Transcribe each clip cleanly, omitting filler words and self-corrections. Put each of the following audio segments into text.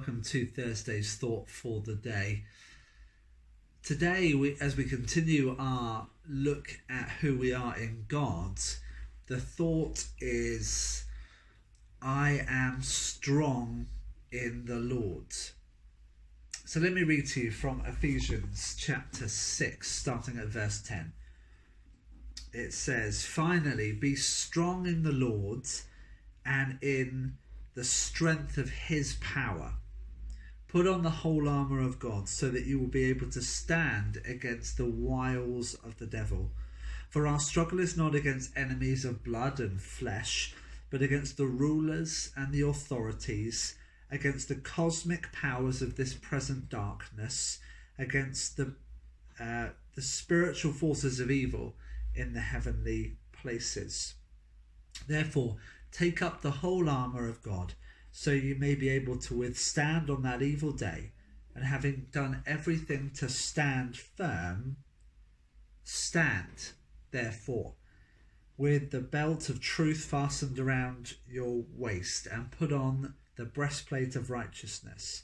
welcome to Thursday's Thought for the day. Today, as we continue our look at who we are in God, the thought is, I am strong in the Lord. So let me read to you from Ephesians chapter 6, starting at verse 10. It says, "Finally, be strong in the Lord and in the strength of his power. Put on the whole armour of God so that you will be able to stand against the wiles of the devil. For our struggle is not against enemies of blood and flesh, but against the rulers and the authorities, against the cosmic powers of this present darkness, against the spiritual forces of evil in the heavenly places. Therefore, take up the whole armour of God, so you may be able to withstand on that evil day, and having done everything to stand firm, stand, therefore, with the belt of truth fastened around your waist, and put on the breastplate of righteousness.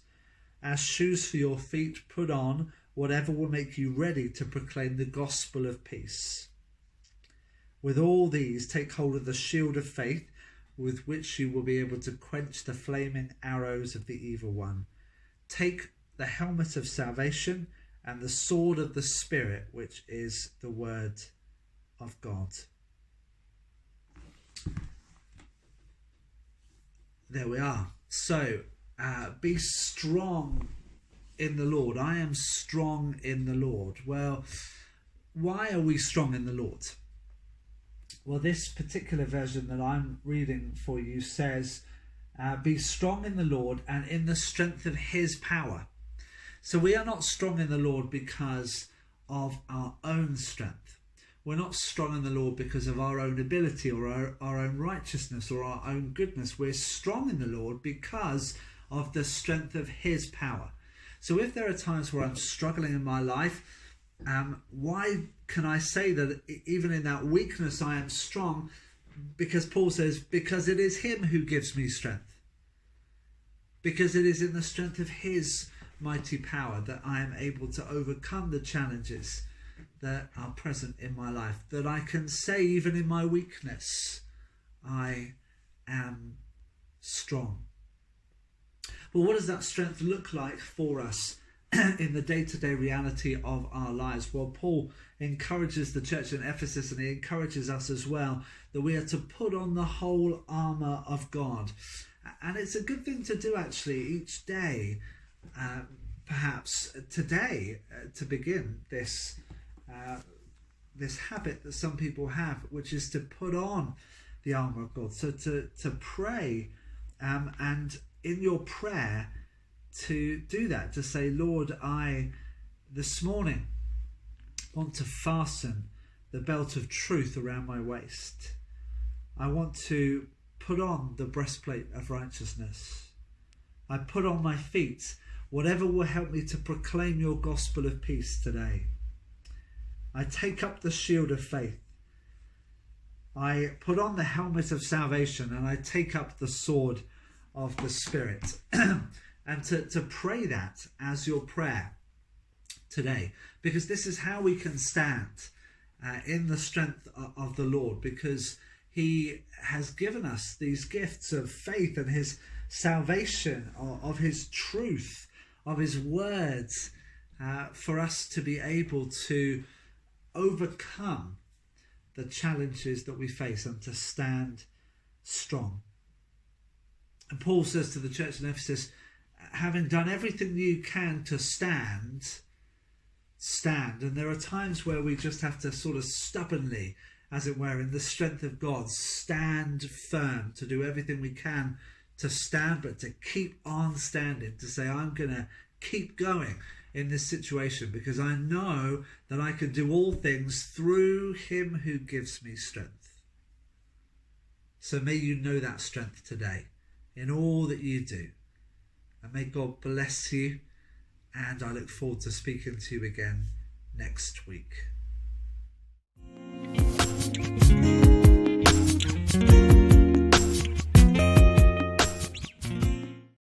As shoes for your feet, put on whatever will make you ready to proclaim the gospel of peace. With all these, take hold of the shield of faith, with which you will be able to quench the flaming arrows of the evil one. Take the helmet of salvation and the sword of the Spirit, which is the word of God." There we are. So, be strong in the Lord. I am strong in the Lord. Well, why are we strong in the Lord? Well, this particular version that I'm reading for you says, be strong in the Lord and in the strength of his power. So we are not strong in the Lord because of our own strength. We're not strong in the Lord because of our own ability or our own righteousness or our own goodness. We're strong in the Lord because of the strength of his power. So if there are times where I'm struggling in my life, why can I say that even in that weakness I am strong? Because Paul says, because it is him who gives me strength. Because it is in the strength of his mighty power that I am able to overcome the challenges that are present in my life. That I can say even in my weakness, I am strong. But what does that strength look like for us in the day-to-day reality of our lives? Well, Paul encourages the church in Ephesus, and he encourages us as well, that we are to put on the whole armour of God. And it's a good thing to do actually each day, perhaps today, to begin this habit that some people have, which is to put on the armour of God. So to pray, and in your prayer, to do that, to say, Lord, I this morning want to fasten the belt of truth around my waist. I want to put on the breastplate of righteousness. I put on my feet whatever will help me to proclaim your gospel of peace today. I take up the shield of faith. I put on the helmet of salvation, and I take up the sword of the Spirit. And to pray that as your prayer today, because this is how we can stand in the strength of the Lord, because he has given us these gifts of faith and his salvation, of his truth, of his words, for us to be able to overcome the challenges that we face and to stand strong. And Paul says to the church in Ephesus, having done everything you can to stand. And there are times where we just have to sort of stubbornly, as it were, in the strength of God, stand firm, to do everything we can to stand, but to keep on standing, to say, I'm going to keep going in this situation because I know that I can do all things through him who gives me strength. So may you know that strength today in all that you do. And may God bless you, and I look forward to speaking to you again next week.